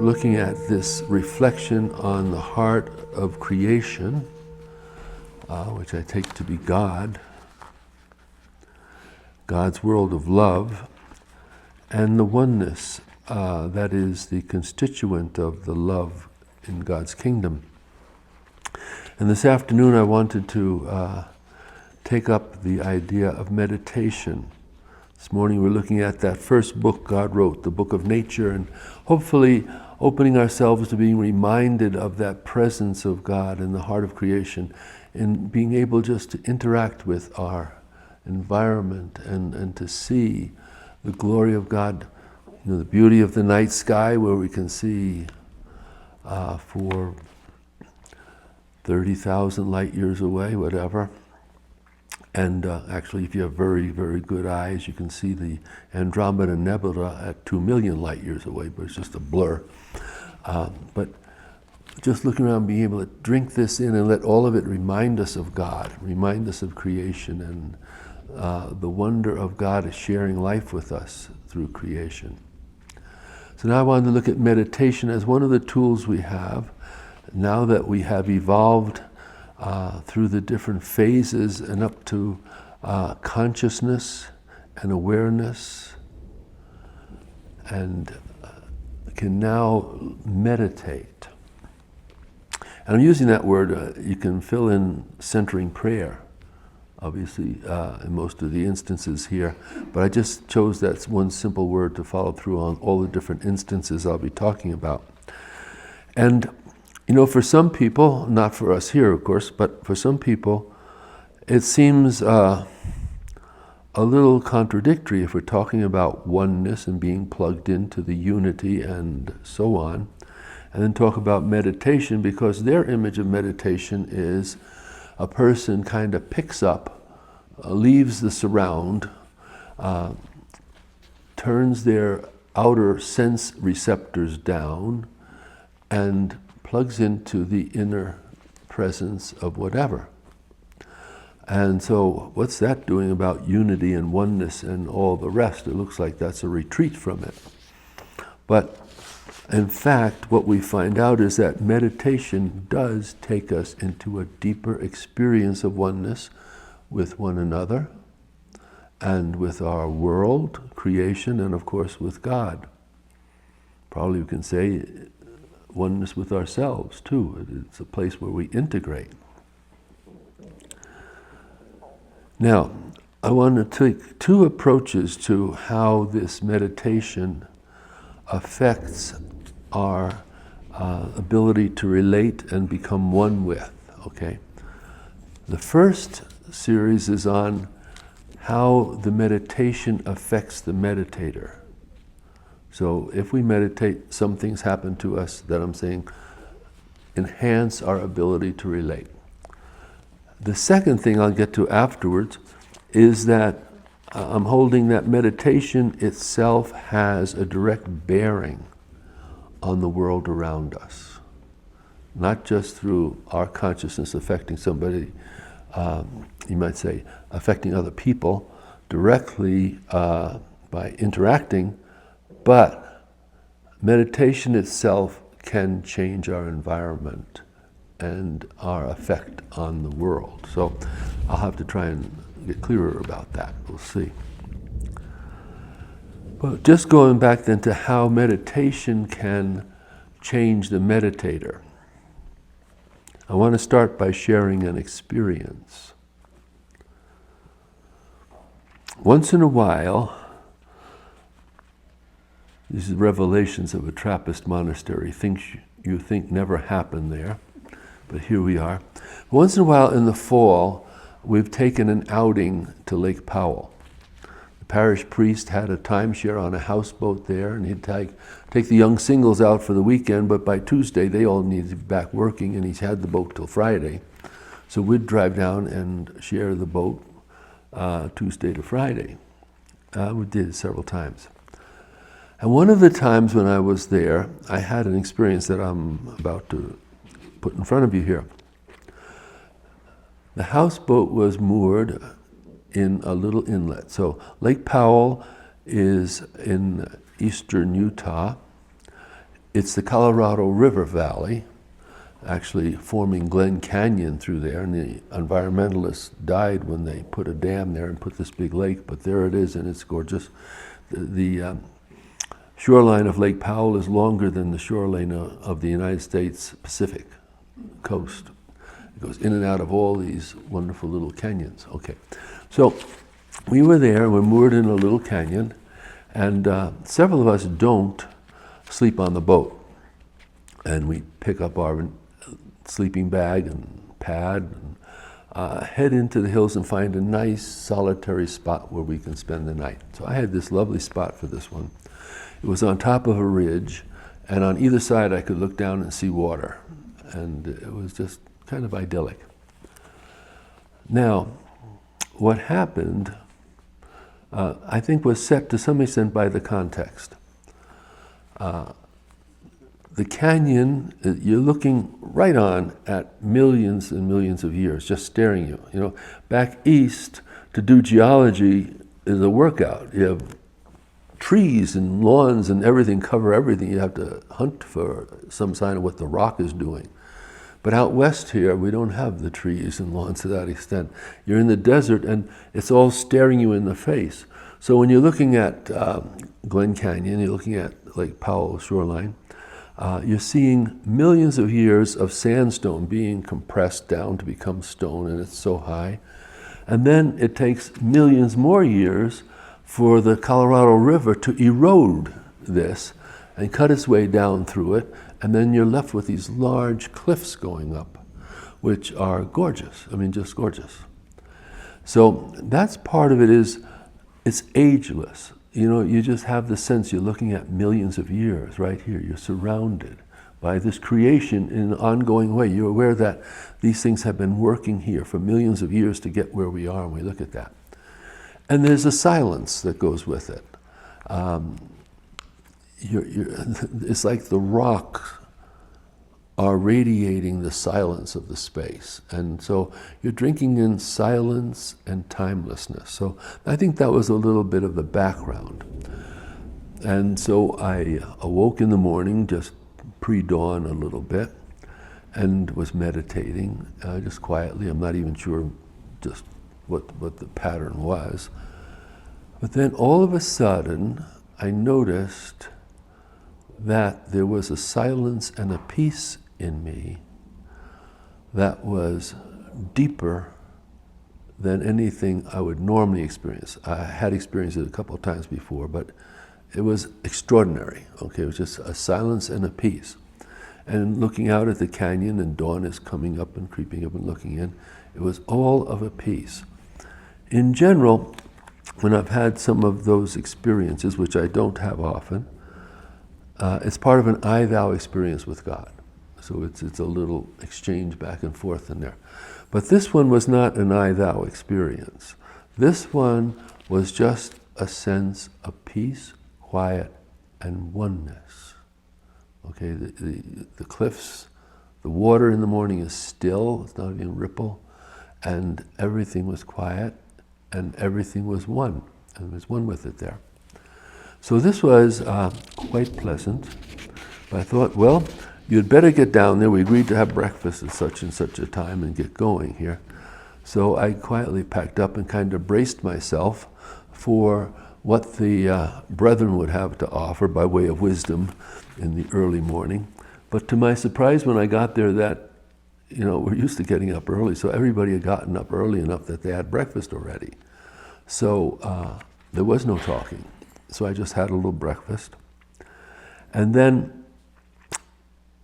looking at this reflection on the heart of creation, which I take to be God, God's world of love, and the oneness that is the constituent of the love in God's kingdom. And this afternoon I wanted to take up the idea of meditation. This morning we're looking at that first book God wrote, the Book of Nature, and hopefully opening ourselves to being reminded of that presence of God in the heart of creation, and being able just to interact with our environment and to see the glory of God, the beauty of the night sky where we can see for 30,000 light years away, whatever. And actually, if you have very, very good eyes, you can see the Andromeda Nebula at 2 million light years away, but it's just a blur. But just looking around, being able to drink this in and let all of it remind us of God, remind us of creation and the wonder of God sharing life with us through creation. So now I wanted to look at meditation as one of the tools we have, now that we have evolved through the different phases and up to consciousness and awareness, and can now meditate. And I'm using that word, you can fill in centering prayer, obviously, in most of the instances here, but I just chose that one simple word to follow through on all the different instances I'll be talking about. And you know, for some people, not for us here, of course, but for some people, it seems a little contradictory if we're talking about oneness and being plugged into the unity and so on, and then talk about meditation, because their image of meditation is a person kind of picks up, leaves the surround, turns their outer sense receptors down, and plugs into the inner presence of whatever. And so what's that doing about unity and oneness and all the rest? It looks like that's a retreat from it. But in fact, what we find out is that meditation does take us into a deeper experience of oneness with one another and with our world, creation, and of course with God. Probably we can say oneness with ourselves too. It's a place where we integrate. Now, I want to take two approaches to how this meditation affects our ability to relate and become one with, okay? The first series is on how the meditation affects the meditator. So if we meditate, some things happen to us that I'm saying enhance our ability to relate. The second thing I'll get to afterwards is that I'm holding that meditation itself has a direct bearing on the world around us. Not just through our consciousness affecting somebody, you might say affecting other people directly by interacting, but meditation itself can change our environment and our effect on the world. So I'll have to try and get clearer about that. We'll see. But just going back then to how meditation can change the meditator, I want to start by sharing an experience. Once in a while, these are revelations of a Trappist monastery, things you think never happened there, but here we are. Once in a while in the fall, we've taken an outing to Lake Powell. The parish priest had a timeshare on a houseboat there, and he'd take the young singles out for the weekend, but by Tuesday they all needed to be back working, and he's had the boat till Friday. So we'd drive down and share the boat Tuesday to Friday. We did it several times. And one of the times when I was there, I had an experience that I'm about to put in front of you here. The houseboat was moored in a little inlet. So Lake Powell is in eastern Utah, It's the Colorado River Valley, actually forming Glen Canyon through there, and the environmentalists died when they put a dam there and put this big lake, but there it is, and it's gorgeous. The shoreline of Lake Powell is longer than the shoreline of the United States Pacific coast. It goes in and out of all these wonderful little canyons. Okay, so we were there, we're moored in a little canyon, and several of us don't sleep on the boat. And we pick up our sleeping bag and pad and head into the hills and find a nice solitary spot where we can spend the night. So I had this lovely spot for this one. It was on top of a ridge, and on either side I could look down and see water. And it was just kind of idyllic. Now, what happened, I think, was set to some extent by the context. The canyon, you're looking right on at millions and millions of years, just staring you. You know, back east to do geology is a workout. You have trees and lawns and everything cover everything. You have to hunt for some sign of what the rock is doing. But out west here, we don't have the trees and lawns to that extent. You're in the desert and it's all staring you in the face. So when you're looking at Glen Canyon, you're looking at Lake Powell shoreline, you're seeing millions of years of sandstone being compressed down to become stone, and it's so high. And then it takes millions more years for the Colorado River to erode this and cut its way down through it, and then you're left with these large cliffs going up, which are gorgeous. I mean, just gorgeous. So that's part of it. It's ageless. You know, you just have the sense you're looking at millions of years right here. You're surrounded by this creation in an ongoing way. You're aware that these things have been working here for millions of years to get where we are, and we look at that. And there's a silence that goes with it. It's like the rocks are radiating the silence of the space. And so you're drinking in silence and timelessness. So I think that was a little bit of the background. And so I awoke in the morning, just pre-dawn a little bit, and was meditating just quietly. I'm not even sure just what the pattern was. But then all of a sudden, I noticed that there was a silence and a peace in me that was deeper than anything I would normally experience. I had experienced it a couple of times before, but it was extraordinary. Okay, it was just a silence and a peace. And looking out at the canyon, and dawn is coming up and creeping up and looking in, it was all of a piece. In general, when I've had some of those experiences, which I don't have often, it's part of an I-thou experience with God. So it's a little exchange back and forth in there. But this one was not an I-thou experience. This one was just a sense of peace, quiet, and oneness. Okay, the cliffs, the water in the morning is still, it's not even a ripple, and everything was quiet, and everything was one, and there was one with it there. So this was quite pleasant. But I thought, well, you'd better get down there. We agreed to have breakfast at such and such a time and get going here. So I quietly packed up and kind of braced myself for what the brethren would have to offer by way of wisdom in the early morning. But to my surprise, when I got there, we're used to getting up early, so everybody had gotten up early enough that they had breakfast already. So there was no talking. So I just had a little breakfast. And then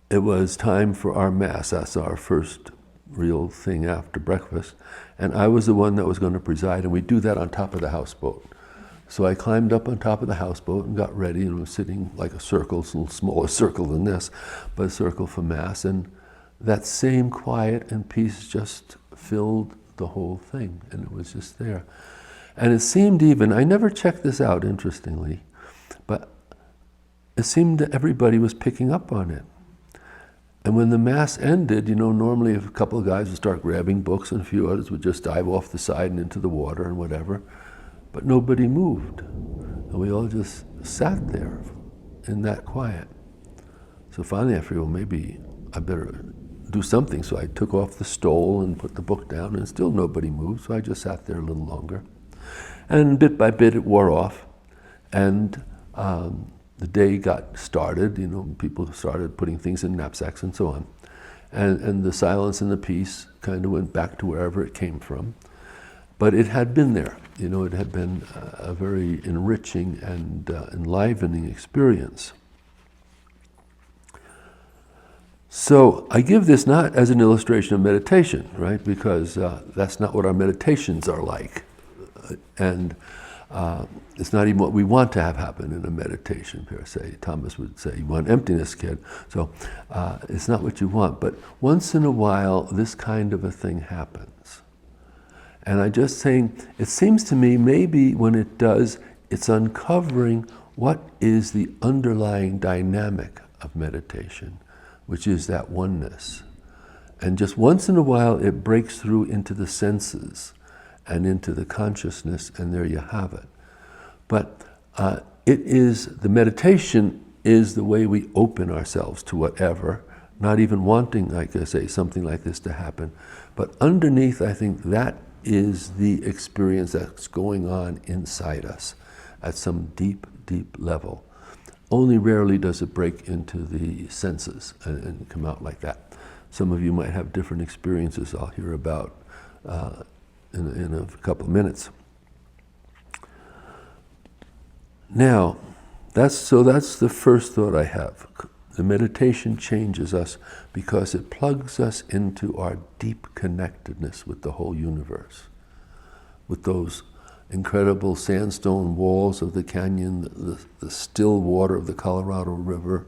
it was time for our Mass. That's our first real thing after breakfast. And I was the one that was going to preside, and we do that on top of the houseboat. So I climbed up on top of the houseboat and got ready, and was sitting like a circle. It's a little smaller circle than this, but a circle for Mass. And that same quiet and peace just filled the whole thing, and it was just there. And it seemed even, I never checked this out, interestingly, but it seemed that everybody was picking up on it. And when the Mass ended, normally a couple of guys would start grabbing books and a few others would just dive off the side and into the water and whatever, but nobody moved. And we all just sat there in that quiet. So finally I figured, well, maybe I better do something. So I took off the stole and put the book down, and still nobody moved, so I just sat there a little longer. And bit by bit it wore off, and the day got started, people started putting things in knapsacks and so on. And the silence and the peace kind of went back to wherever it came from. But it had been there, it had been a very enriching and enlivening experience. So I give this not as an illustration of meditation, right? Because that's not what our meditations are like. And it's not even what we want to have happen in a meditation, per se. Thomas would say, you want emptiness, kid. So it's not what you want. But once in a while, this kind of a thing happens. And I'm just saying, it seems to me maybe when it does, it's uncovering what is the underlying dynamic of meditation, which is that oneness. And just once in a while, it breaks through into the senses and into the consciousness, and there you have it. But the meditation is the way we open ourselves to whatever, not even wanting, like I say, something like this to happen. But underneath, I think that is the experience that's going on inside us at some deep, deep level. Only rarely does it break into the senses and come out like that. Some of you might have different experiences I'll hear about in a couple of minutes. Now, that's the first thought I have. The meditation changes us because it plugs us into our deep connectedness with the whole universe, with those incredible sandstone walls of the canyon, the still water of the Colorado River,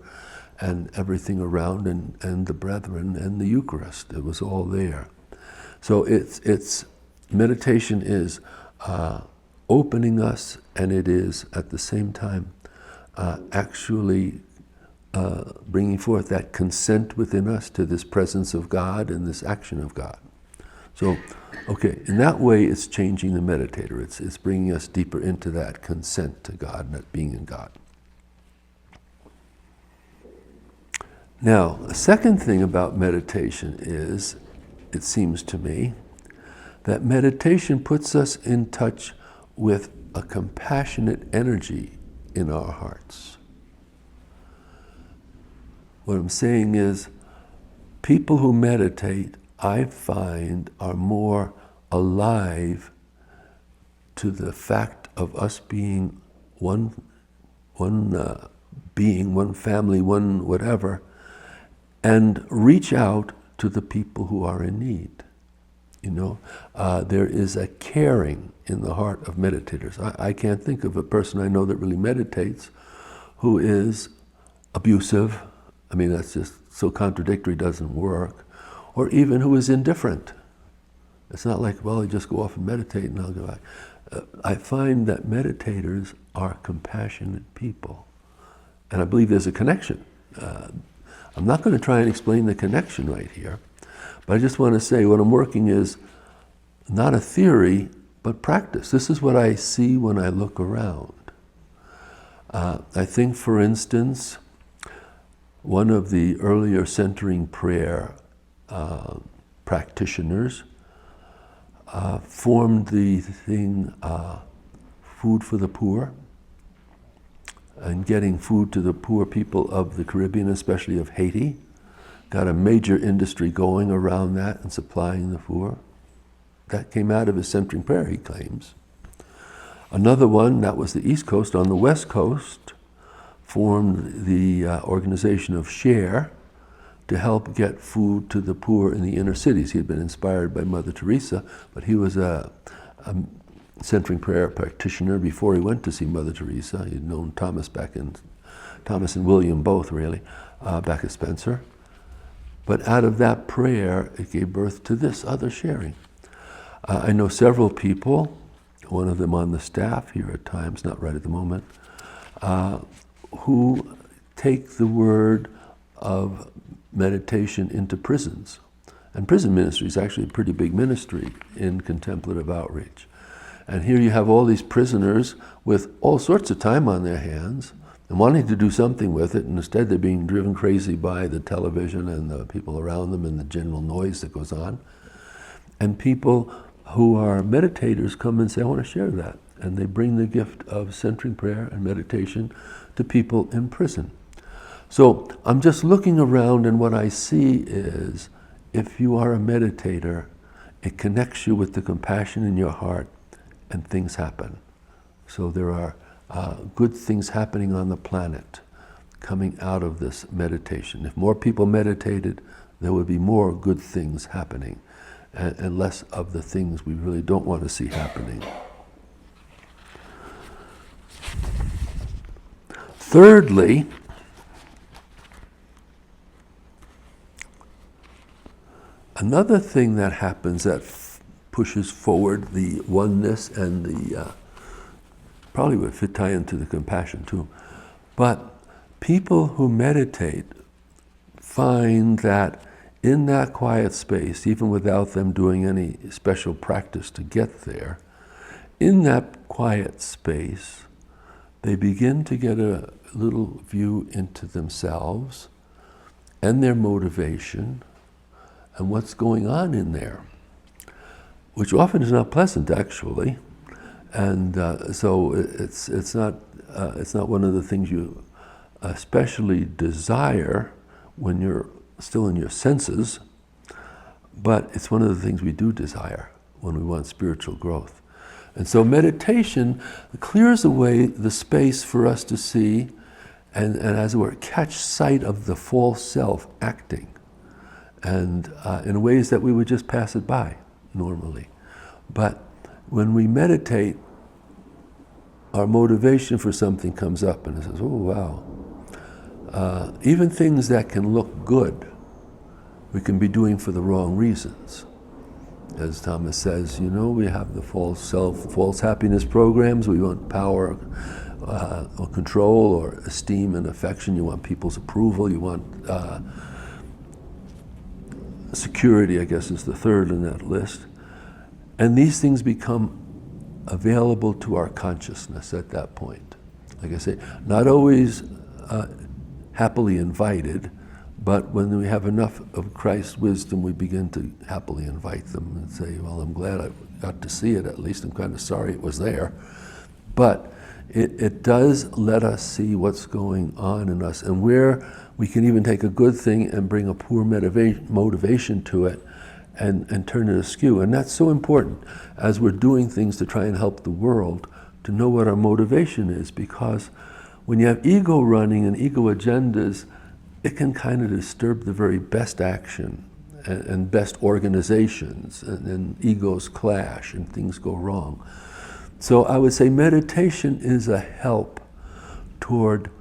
and everything around, and the brethren, and the Eucharist. It was all there. So it's meditation is opening us, and it is at the same time actually bringing forth that consent within us to this presence of God and this action of God. So, okay, in that way it's changing the meditator. It's bringing us deeper into that consent to God and that being in God. Now, a second thing about meditation is, it seems to me, that meditation puts us in touch with a compassionate energy in our hearts. What I'm saying is, people who meditate, I find, are more alive to the fact of us being one being, one family, one whatever, and reach out to the people who are in need. There is a caring in the heart of meditators. I can't think of a person I know that really meditates who is abusive. I mean, that's just so contradictory, doesn't work. Or even who is indifferent. It's not like, well, I just go off and meditate and I'll go back. I find that meditators are compassionate people. And I believe there's a connection. I'm not going to try and explain the connection right here, but I just want to say what I'm working is not a theory, but practice. This is what I see when I look around. I think, for instance, one of the earlier centering prayer practitioners formed the thing, Food for the Poor, and getting food to the poor people of the Caribbean, especially of Haiti. Got a major industry going around that and supplying the poor. That came out of his centering prayer, he claims. Another one, that was the East Coast. On the West Coast, formed the organization of Share to help get food to the poor in the inner cities. He had been inspired by Mother Teresa, but he was a centering prayer practitioner before he went to see Mother Teresa. He'd known Thomas and William both, really, back at Spencer. But out of that prayer, it gave birth to this other sharing. I know several people, one of them on the staff here at times, not right at the moment, who take the word of meditation into prisons. And prison ministry is actually a pretty big ministry in contemplative outreach. And here you have all these prisoners with all sorts of time on their hands. and wanting to do something with it, and instead they're being driven crazy by the television and the people around them and the general noise that goes on. And people who are meditators come and say, I want to share that. And they bring the gift of centering prayer and meditation to people in prison. So I'm just looking around, and what I see is, if you are a meditator, it connects you with the compassion in your heart, and things happen. So there are good things happening on the planet coming out of this meditation. If more people meditated, there would be more good things happening, and less of the things we really don't want to see happening. Thirdly, another thing that happens that pushes forward the oneness and the, probably would fit tie into the compassion too, but people who meditate find that in that quiet space, even without them doing any special practice to get there, in that quiet space, they begin to get a little view into themselves and their motivation and what's going on in there, which often is not pleasant, actually. And so it's not one of the things you especially desire when you're still in your senses, but it's one of the things we do desire when we want spiritual growth. And so meditation clears away the space for us to see and as it were, catch sight of the false self acting, and in ways that we would just pass it by normally. But when we meditate, our motivation for something comes up and it says, oh wow. Even things that can look good, we can be doing for the wrong reasons. As Thomas says, we have the false self, false happiness programs. We want power or control or esteem and affection. You want people's approval. You want security, I guess, is the third in that list. And these things become available to our consciousness at that point. Like I say, not always happily invited, but when we have enough of Christ's wisdom, we begin to happily invite them and say, well, I'm glad I got to see it at least. I'm kind of sorry it was there. But it does let us see what's going on in us, and where we can even take a good thing and bring a poor motivation to it and turn it askew. And that's so important as we're doing things to try and help the world, to know what our motivation is, because when you have ego running and ego agendas, it can kind of disturb the very best action and best organizations, and egos clash and things go wrong. So I would say meditation is a help toward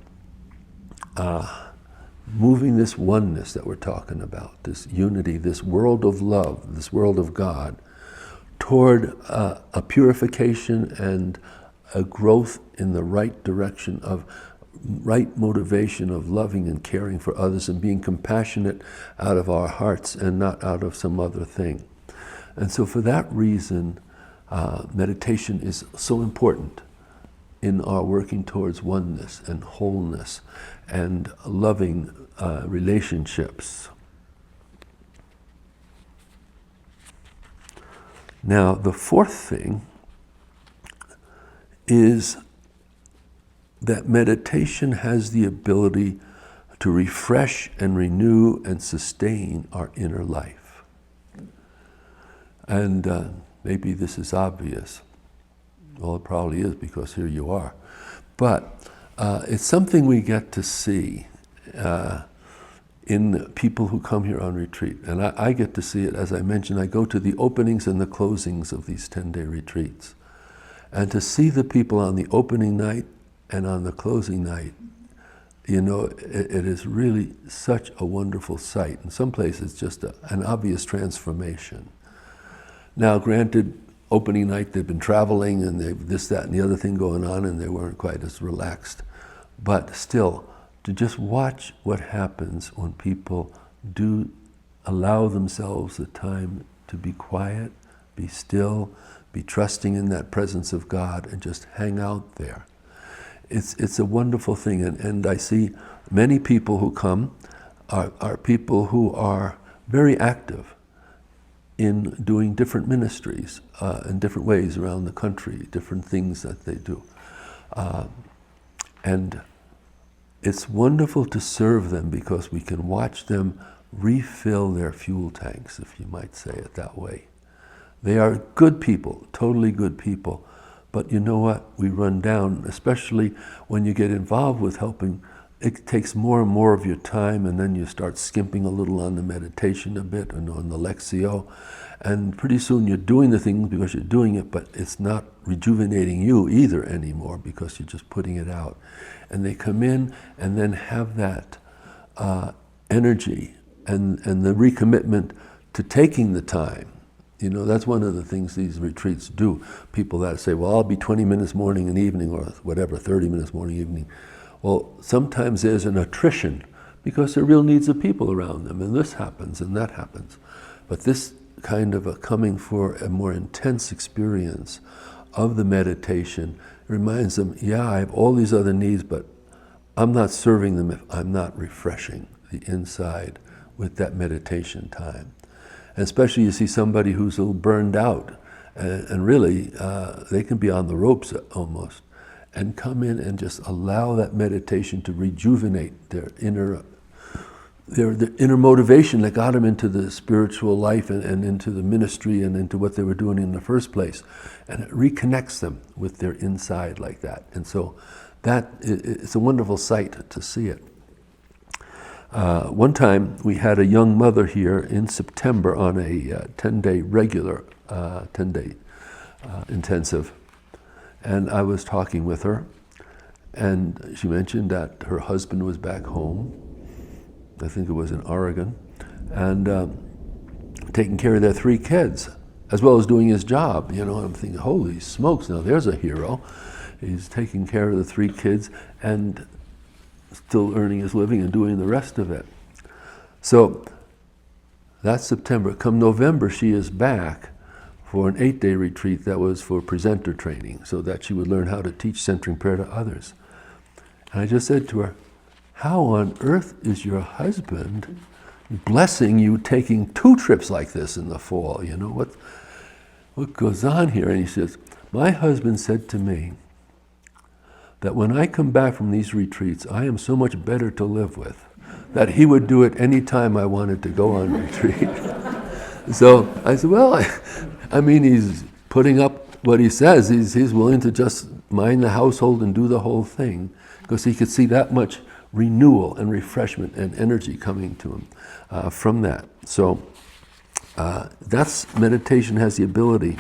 moving this oneness that we're talking about, this unity, this world of love, this world of God, toward a purification and a growth in the right direction of right motivation of loving and caring for others and being compassionate out of our hearts and not out of some other thing. And so for that reason, meditation is so important in our working towards oneness and wholeness and loving relationships. Now, the fourth thing is that meditation has the ability to refresh and renew and sustain our inner life. And maybe this is obvious. Well, it probably is, because here you are. But it's something we get to see in people who come here on retreat. And I get to see it, as I mentioned. I go to the openings and the closings of these 10-day retreats. And to see the people on the opening night and on the closing night, it is really such a wonderful sight. In some places, just an obvious transformation. Now, granted, opening night, they've been traveling and they've this, that, and the other thing going on, and they weren't quite as relaxed. But still, to just watch what happens when people do allow themselves the time to be quiet, be still, be trusting in that presence of God, and just hang out there. it's a wonderful thing, and I see many people who come are people who are very active in doing different ministries in different ways around the country, different things that they do. And it's wonderful to serve them because we can watch them refill their fuel tanks, if you might say it that way. They are good people, totally good people. But you know what? We run down, especially when you get involved with helping. It takes more and more of your time, and then you start skimping a little on the meditation a bit and on the Lectio. And pretty soon you're doing the things because you're doing it, but it's not rejuvenating you either anymore because you're just putting it out. And they come in and then have that energy and the recommitment to taking the time. You know, that's one of the things these retreats do. People that say, well, I'll be 20 minutes morning and evening, or whatever, 30 minutes morning, evening. Well, sometimes there's an attrition because there are real needs of people around them, and this happens and that happens. But this kind of a coming for a more intense experience of the meditation reminds them, yeah, I have all these other needs, but I'm not serving them if I'm not refreshing the inside with that meditation time. And especially you see somebody who's a little burned out, and really they can be on the ropes almost, and come in and just allow that meditation to rejuvenate their inner motivation that got them into the spiritual life and into the ministry and into what they were doing in the first place. And it reconnects them with their inside like that. And so it's a wonderful sight to see it. One time we had a young mother here in September on a 10-day regular, 10-day intensive. And I was talking with her, and she mentioned that her husband was back home. I think it was in Oregon, and taking care of their 3 kids, as well as doing his job. You know, I'm thinking, holy smokes, now there's a hero. He's taking care of the 3 kids and still earning his living and doing the rest of it. So that's September. Come November, she is back for an 8-day retreat that was for presenter training, so that she would learn how to teach centering prayer to others. And I just said to her, how on earth is your husband blessing you taking 2 trips like this in the fall? You know, what goes on here? And he says, my husband said to me that when I come back from these retreats, I am so much better to live with, that he would do it any time I wanted to go on retreat. So I said, well, I mean, he's putting up what he says. He's willing to just mind the household and do the whole thing, because he could see that much renewal and refreshment and energy coming to him from that. So that's meditation has the ability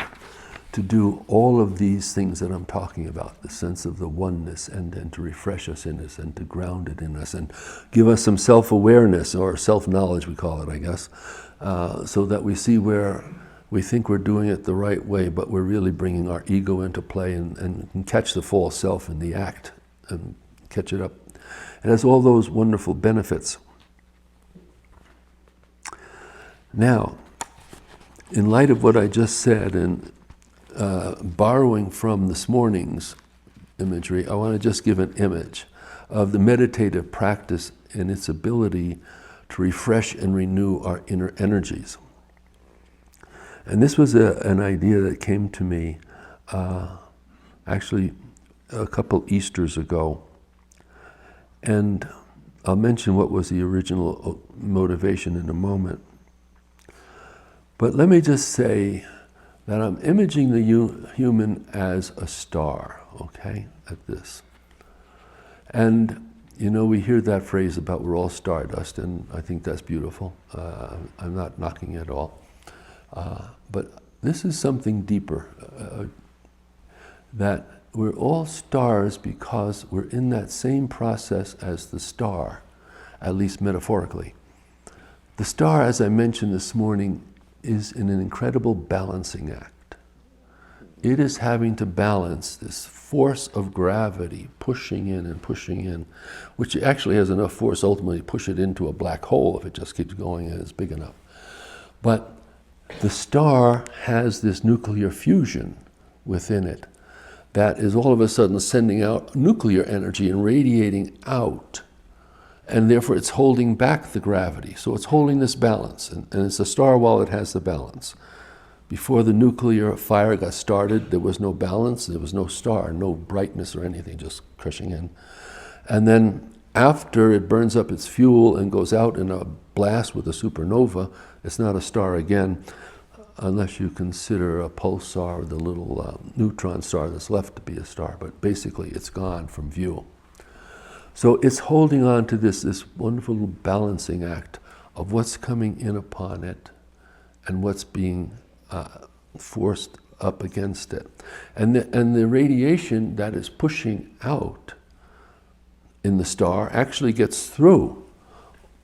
to do all of these things that I'm talking about, the sense of the oneness, and to refresh us in us and to ground it in us and give us some self-awareness, or self-knowledge we call it, I guess, so that we see where we think we're doing it the right way, but we're really bringing our ego into play and catch the false self in the act and catch it up. It has all those wonderful benefits. Now, in light of what I just said, and borrowing from this morning's imagery, I want to just give an image of the meditative practice and its ability to refresh and renew our inner energies. And this was an idea that came to me actually a couple Easters ago. And I'll mention what was the original motivation in a moment. But let me just say that I'm imaging the human as a star, okay, at this. And, you know, we hear that phrase about we're all stardust, and I think that's beautiful. I'm not knocking it at all. But this is something deeper, that we're all stars because we're in that same process as the star, at least metaphorically. The star, as I mentioned this morning, is in an incredible balancing act. It is having to balance this force of gravity, pushing in, which actually has enough force ultimately to push it into a black hole if it just keeps going and it's big enough. But the star has this nuclear fusion within it that is all of a sudden sending out nuclear energy and radiating out. And therefore it's holding back the gravity. So it's holding this balance. And it's a star while it has the balance. Before the nuclear fire got started, there was no balance, there was no star, no brightness or anything, just crushing in. And then after it burns up its fuel and goes out in a blast with a supernova, it's not a star again, unless you consider a pulsar, the little neutron star that's left to be a star, but basically it's gone from view. So it's holding on to this wonderful little balancing act of what's coming in upon it and what's being forced up against it. And the radiation that is pushing out in the star actually gets through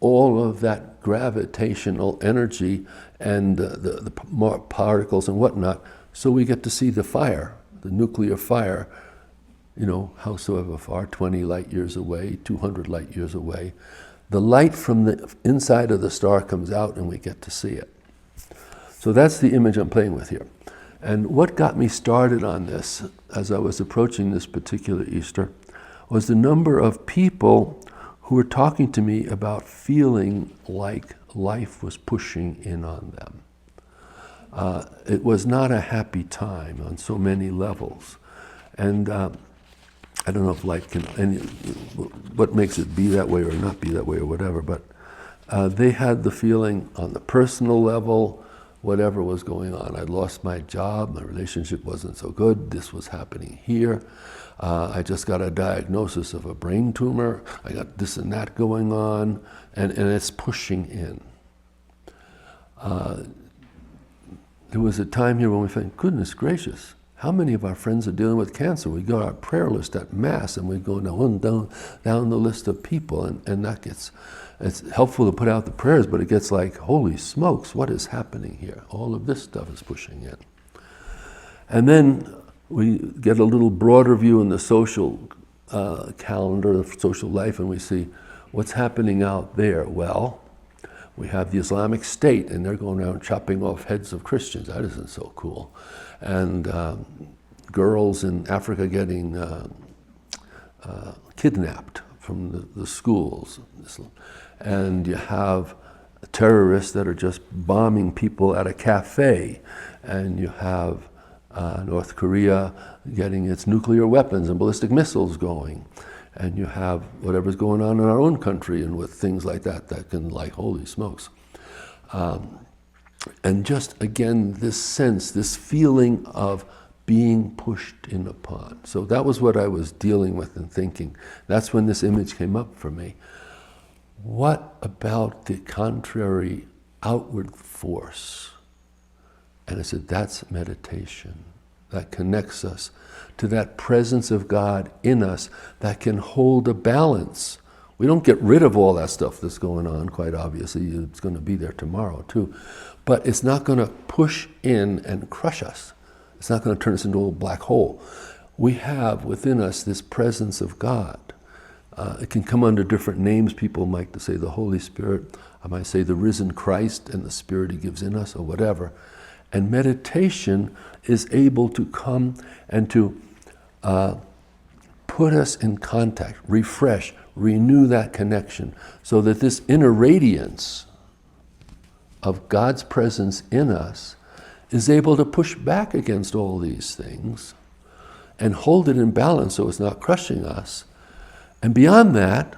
all of that gravitational energy and the particles and whatnot, so we get to see the fire, the nuclear fire, howsoever far, 20 light years away, 200 light years away. The light from the inside of the star comes out and we get to see it. So that's the image I'm playing with here. And what got me started on this, as I was approaching this particular Easter, was the number of people who were talking to me about feeling like life was pushing in on them. It was not a happy time on so many levels. And I don't know if life can, what makes it be that way or not be that way or whatever, but they had the feeling on the personal level, whatever was going on. I'd lost my job, my relationship wasn't so good, this was happening here. I just got a diagnosis of a brain tumor, I got this and that going on, and it's pushing in. There was a time here when we thought, goodness gracious, how many of our friends are dealing with cancer? We go our prayer list at Mass and we go down the list of people, and that gets, it's helpful to put out the prayers, but it gets like, holy smokes, what is happening here? All of this stuff is pushing in. And then we get a little broader view in the social calendar of social life, and we see what's happening out there. Well, we have the Islamic State, and they're going around chopping off heads of Christians. That isn't so cool. And girls in Africa getting kidnapped from the schools. And you have terrorists that are just bombing people at a cafe. And you have North Korea getting its nuclear weapons and ballistic missiles going. And you have whatever's going on in our own country and with things like that can, like, holy smokes. And just, again, this sense, this feeling of being pushed in upon. So that was what I was dealing with and thinking. That's when this image came up for me. What about the contrary outward force? And I said, that's meditation. That connects us to that presence of God in us that can hold a balance. We don't get rid of all that stuff that's going on, quite obviously. It's going to be there tomorrow too. But it's not going to push in and crush us. It's not going to turn us into a black hole. We have within us this presence of God. It can come under different names. People might say the Holy Spirit. I might say the risen Christ and the Spirit He gives in us, or whatever. And meditation is able to come and to put us in contact, refresh, renew that connection, so that this inner radiance of God's presence in us is able to push back against all these things and hold it in balance so it's not crushing us. And beyond that,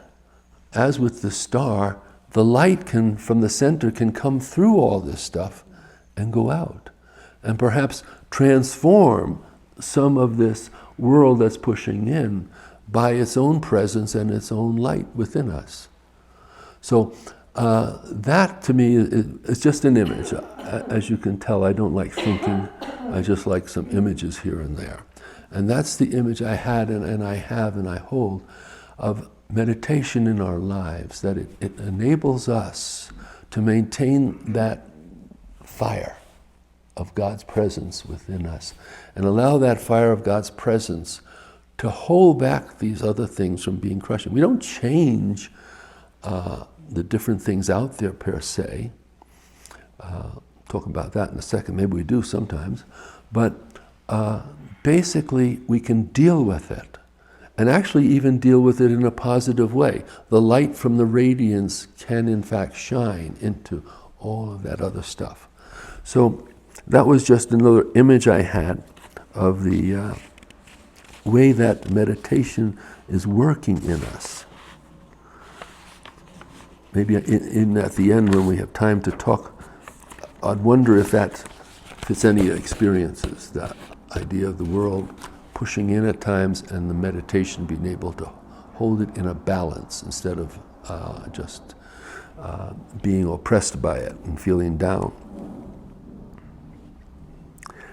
as with the star, the light from the center can come through all this stuff and go out, and perhaps transform some of this world that's pushing in by its own presence and its own light within us. So that to me is just an image. As you can tell, I don't like thinking. I just like some images here and there. And that's the image I had and I have and I hold of meditation in our lives, that it enables us to maintain that fire of God's presence within us and allow that fire of God's presence to hold back these other things from being crushing. We don't change the different things out there per se. Talk about that in a second. Maybe we do sometimes. But basically we can deal with it, and actually even deal with it in a positive way. The light from the radiance can in fact shine into all of that other stuff. So that was just another image I had of the way that meditation is working in us. Maybe at the end, when we have time to talk, I'd wonder if it's any experiences, that idea of the world pushing in at times and the meditation being able to hold it in a balance instead of just being oppressed by it and feeling down.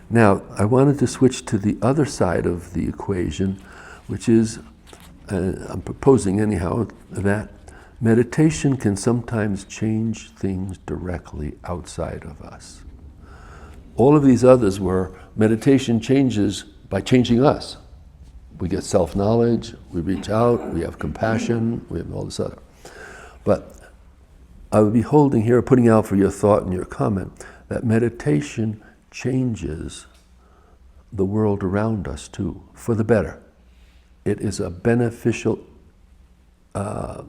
Now, I wanted to switch to the other side of the equation, which is, I'm proposing anyhow, that meditation can sometimes change things directly outside of us. All of these others were meditation changes by changing us. We get self-knowledge, we reach out, we have compassion, we have all this other. But I would be holding here, putting out for your thought and your comment, that meditation changes the world around us too, for the better. It is a beneficial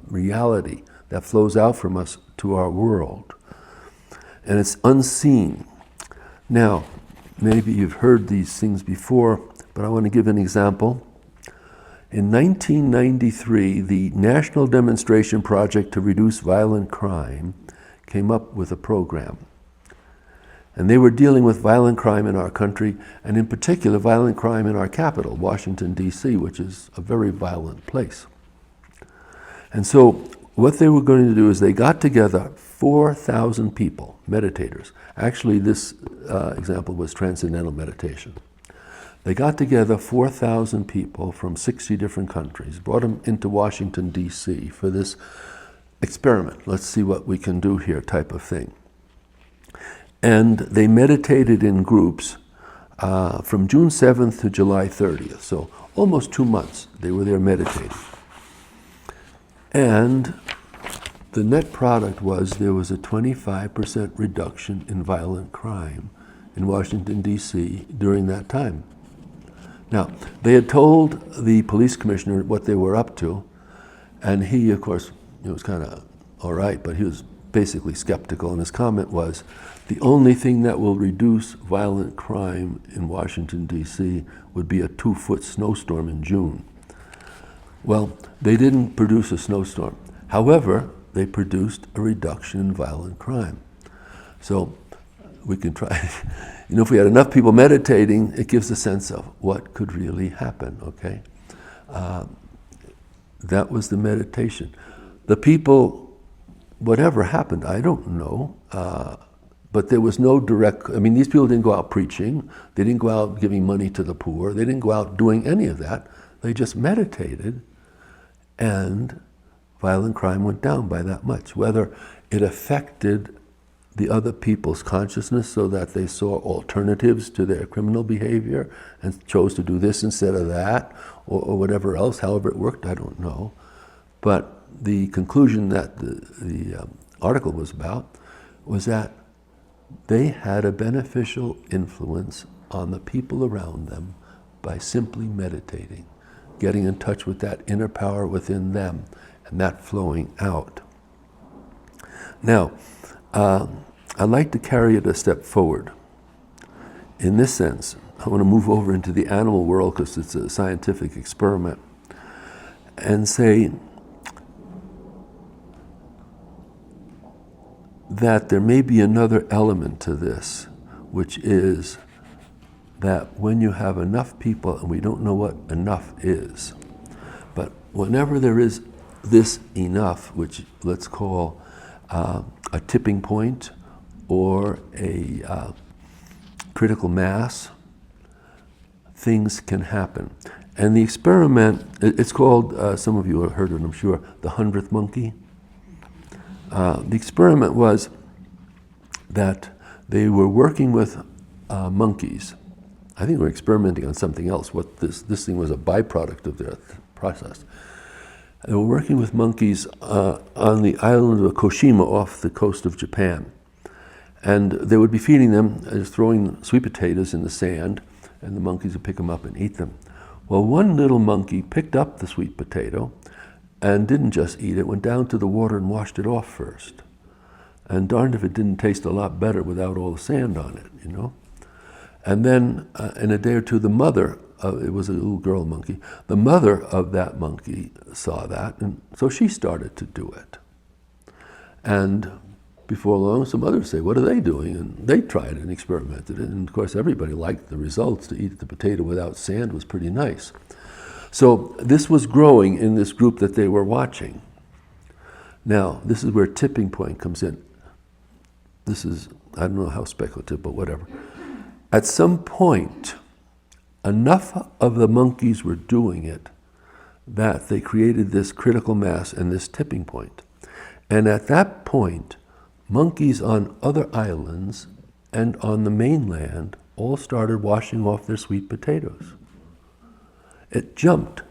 reality that flows out from us to our world. And it's unseen. Now, maybe you've heard these things before, but I want to give an example. In 1993, the National Demonstration Project to Reduce Violent Crime came up with a program. And they were dealing with violent crime in our country, and in particular, violent crime in our capital, Washington, D.C., which is a very violent place. And so what they were going to do is they got together 4,000 people, meditators. Actually, this example was transcendental meditation. They got together 4,000 people from 60 different countries, brought them into Washington, D.C. for this experiment. Let's see what we can do here type of thing. And they meditated in groups from June 7th to July 30th. So almost 2 months they were there meditating. And the net product was there was a 25% reduction in violent crime in Washington, D.C. during that time. Now, they had told the police commissioner what they were up to, and he, of course, was kind of all right, but he was basically skeptical, and his comment was, the only thing that will reduce violent crime in Washington, D.C. would be a 2-foot snowstorm in June. Well, they didn't produce a snowstorm. However, they produced a reduction in violent crime. So we can try, if we had enough people meditating, it gives a sense of what could really happen, okay? That was the meditation. The people, whatever happened, I don't know, but there was no direct, these people didn't go out preaching, they didn't go out giving money to the poor, they didn't go out doing any of that, they just meditated, and violent crime went down by that much. Whether it affected the other people's consciousness so that they saw alternatives to their criminal behavior and chose to do this instead of that, or whatever else, however it worked, I don't know. But the conclusion that the article was about was that they had a beneficial influence on the people around them by simply meditating, getting in touch with that inner power within them, and that flowing out. Now, I'd like to carry it a step forward. In this sense, I want to move over into the animal world because it's a scientific experiment, and say that there may be another element to this, which is that when you have enough people, and we don't know what enough is, but whenever there is this enough, which let's call a tipping point or a critical mass, things can happen. And the experiment, it's called, some of you have heard of it, I'm sure, the 100th monkey. The experiment was that they were working with monkeys. I think they were experimenting on something else. What this thing was a byproduct of their process. They were working with monkeys on the island of Koshima off the coast of Japan. And they would be feeding them, just throwing sweet potatoes in the sand, and the monkeys would pick them up and eat them. Well, one little monkey picked up the sweet potato and didn't just eat it, went down to the water and washed it off first. And darned if it didn't taste a lot better without all the sand on it, you know. And then in a day or two, the mother, it was a little girl monkey, the mother of that monkey saw that, and so she started to do it. And before long, some others say, what are they doing? And they tried it and experimented it, and of course everybody liked the results. To eat the potato without sand was pretty nice. So this was growing in this group that they were watching. Now, this is where tipping point comes in. This is, I don't know how speculative, but whatever. At some point, enough of the monkeys were doing it that they created this critical mass and this tipping point. And at that point, monkeys on other islands and on the mainland all started washing off their sweet potatoes. It jumped.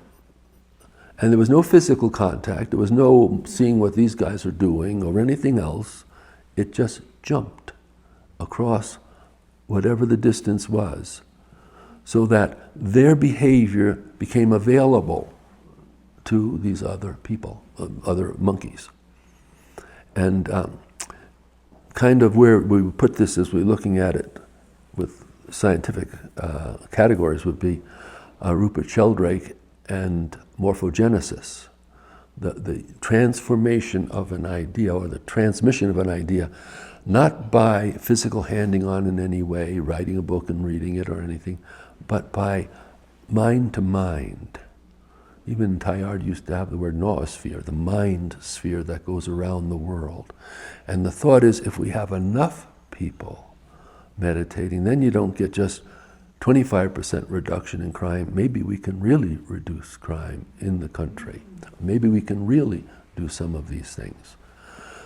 And there was no physical contact, there was no seeing what these guys are doing or anything else. It just jumped across whatever the distance was, so that their behavior became available to these other people, other monkeys. And kind of where we would put this as we're looking at it with scientific categories would be Rupert Sheldrake and morphogenesis, the transformation of an idea or the transmission of an idea, not by physical handing on in any way, writing a book and reading it or anything, but by mind to mind. Even Teilhard used to have the word noosphere, the mind sphere that goes around the world. And the thought is, if we have enough people meditating, then you don't get just 25% reduction in crime. Maybe we can really reduce crime in the country. Maybe we can really do some of these things.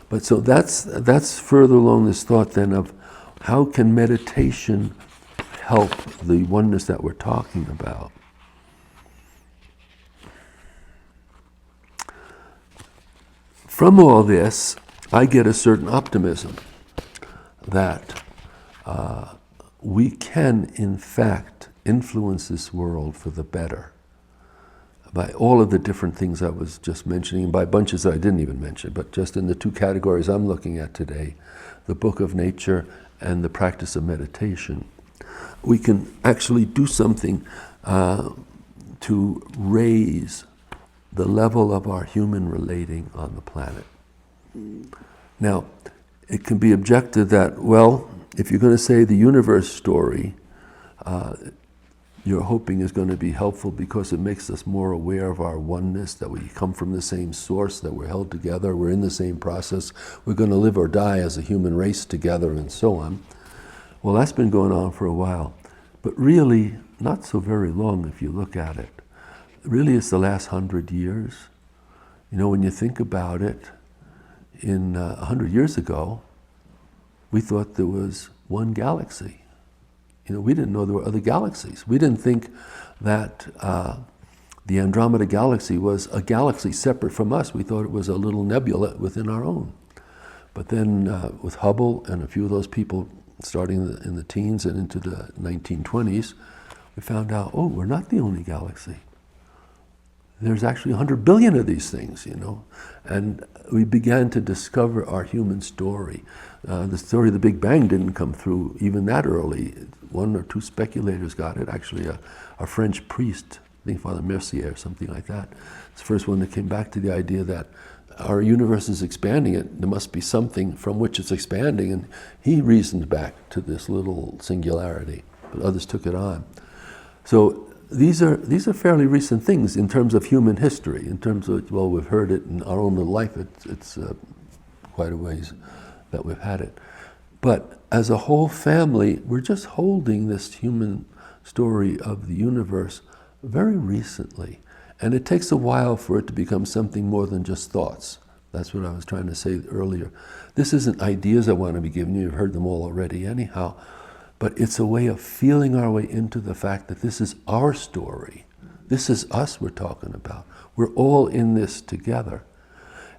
But so that's further along this thought then of how can meditation help the oneness that we're talking about. From all this, I get a certain optimism that we can, in fact, influence this world for the better by all of the different things I was just mentioning, and by bunches that I didn't even mention, but just in the two categories I'm looking at today, the book of nature and the practice of meditation. We can actually do something to raise the level of our human relating on the planet. Now, it can be objected that, well, if you're going to say the universe story, you're hoping is going to be helpful because it makes us more aware of our oneness, that we come from the same source, that we're held together, we're in the same process, we're going to live or die as a human race together, and so on. Well, that's been going on for a while, but really not so very long if you look at it. Really, it's the last 100 years. You know, when you think about it, in 100 years ago, we thought there was one galaxy. You know, we didn't know there were other galaxies. We didn't think that the Andromeda Galaxy was a galaxy separate from us. We thought it was a little nebula within our own. But then with Hubble and a few of those people starting in the teens and into the 1920s, we found out, oh, we're not the only galaxy. There's actually 100 billion of these things, you know. And we began to discover our human story. The story of the Big Bang didn't come through even that early. One or two speculators got it. Actually, a French priest, I think Father Mercier or something like that, it's the first one that came back to the idea that our universe is expanding. There must be something from which it's expanding. And he reasoned back to this little singularity, but others took it on. So these are fairly recent things in terms of human history, in terms of, well, we've heard it in our own little life, it's quite a ways that we've had it. But as a whole family, we're just holding this human story of the universe very recently. And it takes a while for it to become something more than just thoughts. That's what I was trying to say earlier. This isn't ideas I want to be giving you, you've heard them all already anyhow. But it's a way of feeling our way into the fact that this is our story. This is us we're talking about. We're all in this together.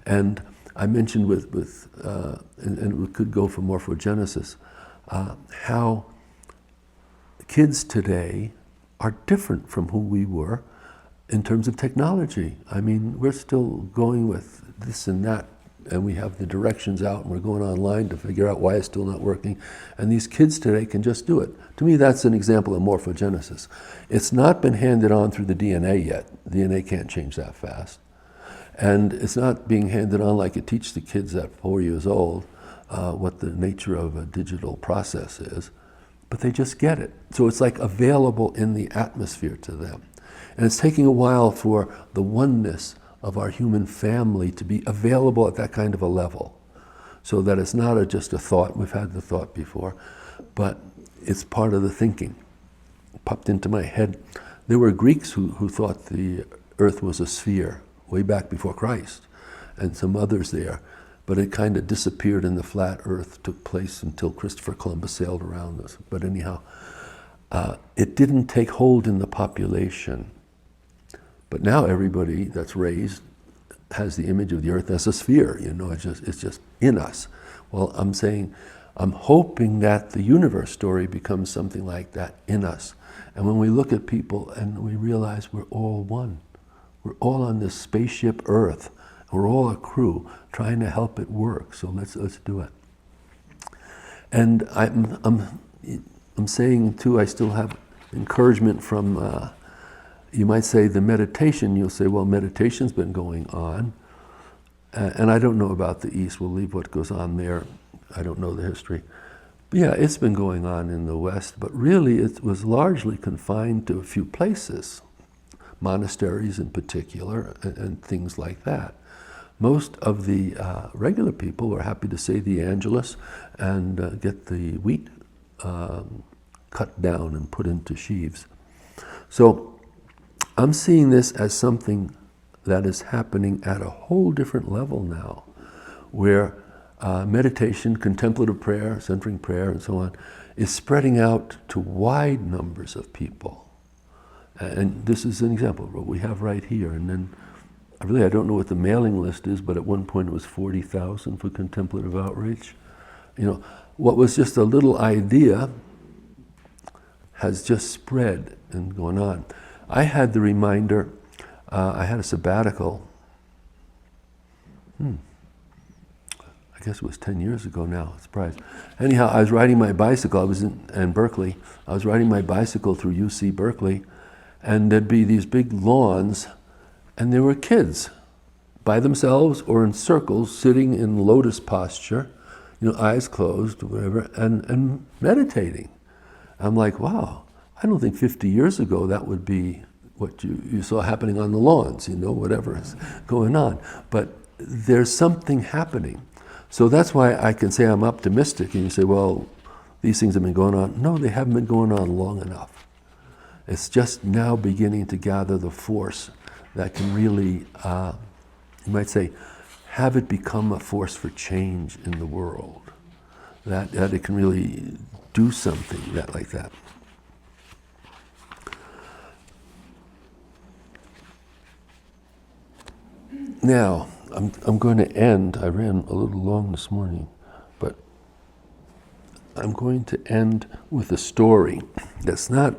And I mentioned and we could go for morphogenesis, how kids today are different from who we were in terms of technology. I mean, we're still going with this and that, and we have the directions out, and we're going online to figure out why it's still not working. And these kids today can just do it. To me, that's an example of morphogenesis. It's not been handed on through the DNA yet. DNA can't change that fast. And it's not being handed on like you teach the kids at 4 years old what the nature of a digital process is, but they just get it. So it's like available in the atmosphere to them. And it's taking a while for the oneness of our human family to be available at that kind of a level, so that it's not just a thought. We've had the thought before, but it's part of the thinking. It popped into my head. There were Greeks who thought the earth was a sphere way back before Christ, and some others there, but it kind of disappeared and the flat earth took place until Christopher Columbus sailed around us. But anyhow, it didn't take hold in the population. But now everybody that's raised has the image of the earth as a sphere, you know, it's just in us. Well, I'm hoping that the universe story becomes something like that in us. And when we look at people and we realize we're all one, we're all on this spaceship Earth, we're all a crew trying to help it work, so let's do it. And I'm saying too, I still have encouragement from, you might say the meditation. You'll say, well, meditation's been going on, and I don't know about the East. We'll leave what goes on there. I don't know the history. But yeah, it's been going on in the West, but really it was largely confined to a few places, monasteries in particular, and things like that. Most of the regular people were happy to say the Angelus and get the wheat cut down and put into sheaves. So I'm seeing this as something that is happening at a whole different level now, where meditation, contemplative prayer, centering prayer, and so on, is spreading out to wide numbers of people. And this is an example of what we have right here. And then, I don't know what the mailing list is, but at one point it was 40,000 for contemplative outreach. You know, what was just a little idea has just spread and gone on. I had the reminder, I had a sabbatical, I guess it was 10 years ago now, surprise. Anyhow, I was riding my bicycle, I was in Berkeley, I was riding my bicycle through UC Berkeley, and there'd be these big lawns, and there were kids by themselves or in circles sitting in lotus posture, you know, eyes closed, whatever, and meditating. I'm like, wow. I don't think 50 years ago that would be what you saw happening on the lawns, you know, whatever is going on. But there's something happening. So that's why I can say I'm optimistic. And you say, well, these things have been going on. No, they haven't been going on long enough. It's just now beginning to gather the force that can really, you might say, have it become a force for change in the world. That it can really do something like that. Now, I'm going to end. I ran a little long this morning, but I'm going to end with a story that's not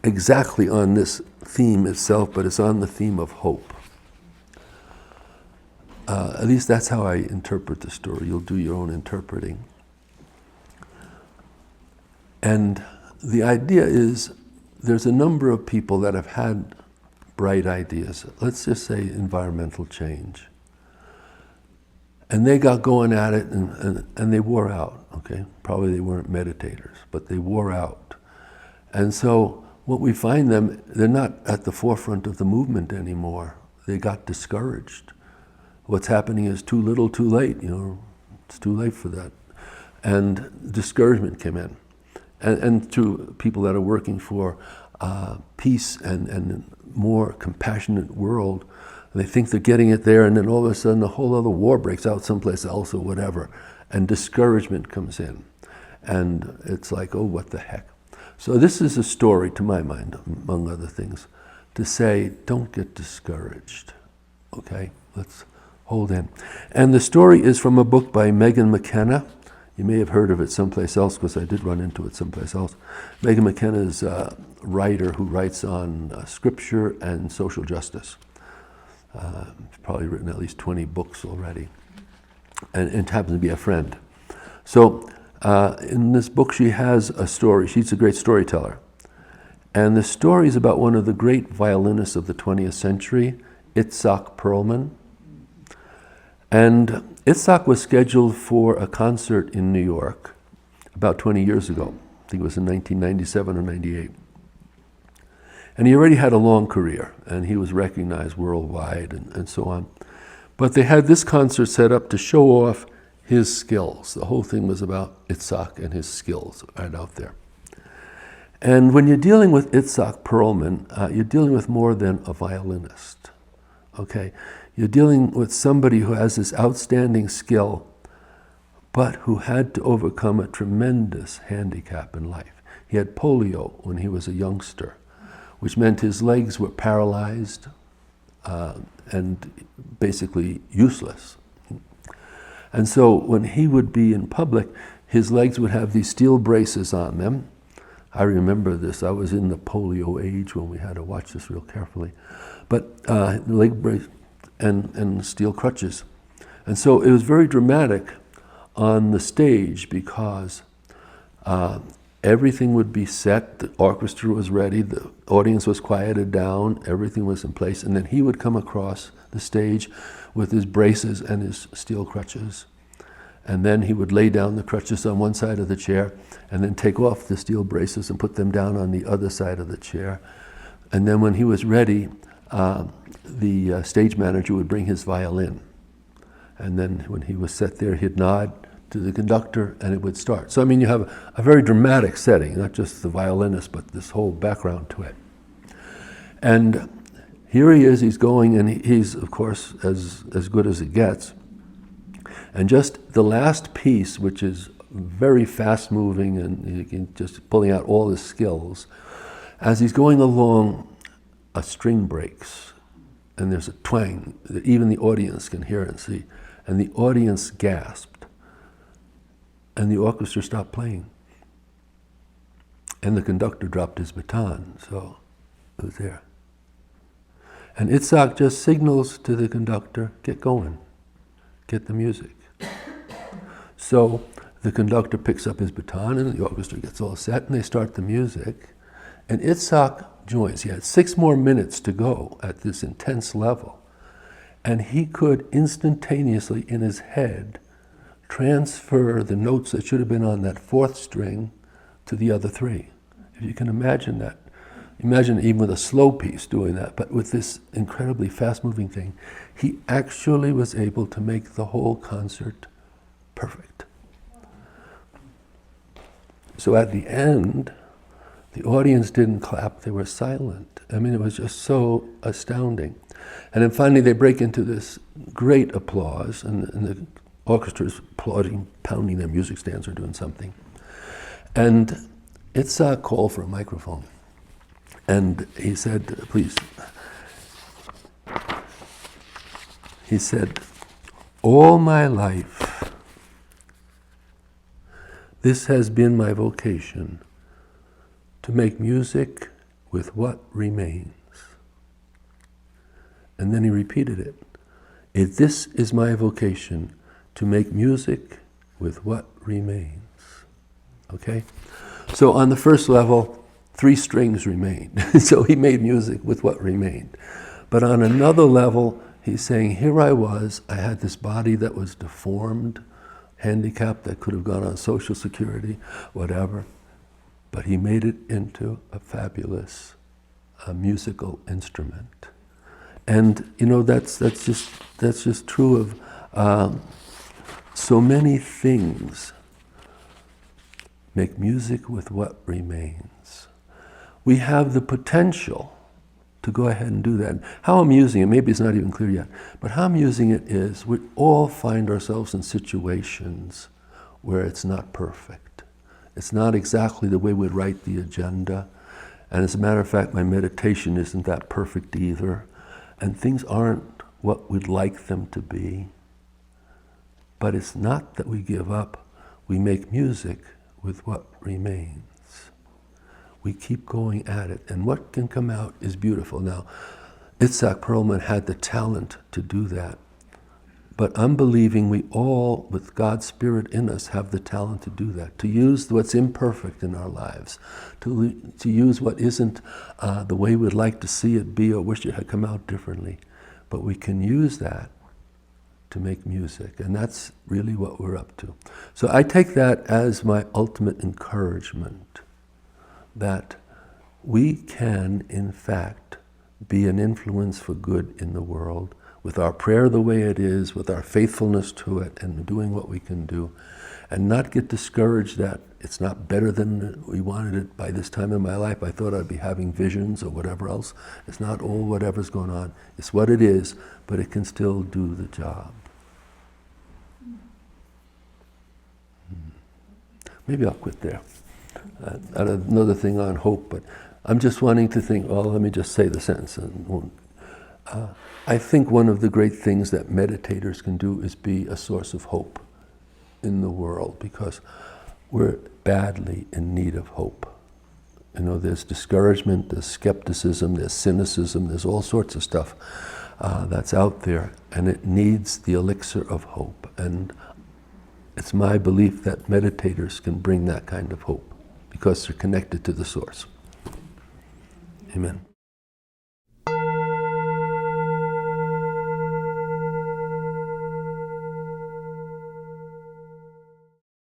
exactly on this theme itself, but it's on the theme of hope. At least that's how I interpret the story. You'll do your own interpreting. And the idea is there's a number of people that have had bright ideas. Let's just say environmental change. And they got going at it and they wore out, okay? Probably they weren't meditators, but they wore out. And so what we find them, they're not at the forefront of the movement anymore. They got discouraged. What's happening is too little, too late, you know, it's too late for that. And discouragement came in. And to people that are working for peace and more compassionate world, they think they're getting it there, and then all of a sudden a whole other war breaks out someplace else or whatever, and discouragement comes in. And it's like, oh, what the heck. So this is a story, to my mind, among other things, to say, don't get discouraged, okay? Let's hold in. And the story is from a book by Megan McKenna. You may have heard of it someplace else, because I did run into it someplace else. Megan McKenna is a writer who writes on scripture and social justice. She's probably written at least 20 books already, and happens to be a friend. So in this book she has a story. She's a great storyteller. And the story is about one of the great violinists of the 20th century, Itzhak Perlman. And Itzhak was scheduled for a concert in New York about 20 years ago. I think it was in 1997 or 98. And he already had a long career, and he was recognized worldwide and so on. But they had this concert set up to show off his skills. The whole thing was about Itzhak and his skills right out there. And when you're dealing with Itzhak Perlman, you're dealing with more than a violinist, okay? You're dealing with somebody who has this outstanding skill, but who had to overcome a tremendous handicap in life. He had polio when he was a youngster, which meant his legs were paralyzed and basically useless. And so when he would be in public, his legs would have these steel braces on them. I remember this. I was in the polio age when we had to watch this real carefully. But leg brace and steel crutches. And so it was very dramatic on the stage, because everything would be set, the orchestra was ready, the audience was quieted down, everything was in place, and then he would come across the stage with his braces and his steel crutches. And then he would lay down the crutches on one side of the chair, and then take off the steel braces and put them down on the other side of the chair. And then when he was ready, the stage manager would bring his violin. And then when he was set there, he'd nod to the conductor, and it would start. So I mean, you have a very dramatic setting, not just the violinist, but this whole background to it. And here he is, he's going, and he's, of course, as good as it gets. And just the last piece, which is very fast-moving, and he can just pulling out all his skills, as he's going along, a string breaks, and there's a twang that even the audience can hear and see. And the audience gasped, and the orchestra stopped playing. And the conductor dropped his baton, so it was there. And Itzhak just signals to the conductor, get going, get the music. So the conductor picks up his baton, and the orchestra gets all set, and they start the music. And Itzhak joins. He had 6 more minutes to go at this intense level. And he could instantaneously, in his head, transfer the notes that should have been on that 4th string to the other 3. If you can imagine that. Imagine even with a slow piece doing that, but with this incredibly fast-moving thing, he actually was able to make the whole concert perfect. So at the end, the audience didn't clap, they were silent. I mean, it was just so astounding. And then finally they break into this great applause, and the orchestra is applauding, pounding their music stands or doing something. And Itzhak called for a microphone. And he said, please. He said, all my life, this has been my vocation, to make music with what remains. And then he repeated it. This is my vocation, to make music with what remains. Okay? So on the first level, 3 strings remained. So he made music with what remained. But on another level, he's saying, here I was, I had this body that was deformed, handicapped, that could have gone on Social Security, whatever. But he made it into a fabulous musical instrument. And you know, that's just true of so many things. Make music with what remains. We have the potential to go ahead and do that. How I'm using it, maybe it's not even clear yet, but how I'm using it is we all find ourselves in situations where it's not perfect. It's not exactly the way we'd write the agenda. And as a matter of fact, my meditation isn't that perfect either. And things aren't what we'd like them to be. But it's not that we give up. we make music with what remains. We keep going at it, and what can come out is beautiful. Now, Itzhak Perlman had the talent to do that, but I'm believing we all, with God's Spirit in us, have the talent to do that, to use what's imperfect in our lives, to use what isn't the way we'd like to see it be or wish it had come out differently. But we can use that to make music, and that's really what we're up to. So I take that as my ultimate encouragement, that we can, in fact, be an influence for good in the world, with our prayer the way it is, with our faithfulness to it, and doing what we can do, and not get discouraged that it's not better than we wanted it. By this time in my life, I thought I'd be having visions or whatever else. It's not all whatever's going on. It's what it is, but it can still do the job. Maybe I'll quit there. Another thing on hope, but I'm just wanting to think, well, let me just say the sentence. I think one of the great things that meditators can do is be a source of hope in the world, because we're badly in need of hope. You know, there's discouragement, there's skepticism, there's cynicism, there's all sorts of stuff that's out there, and it needs the elixir of hope. And it's my belief that meditators can bring that kind of hope, because they're connected to the source. Amen.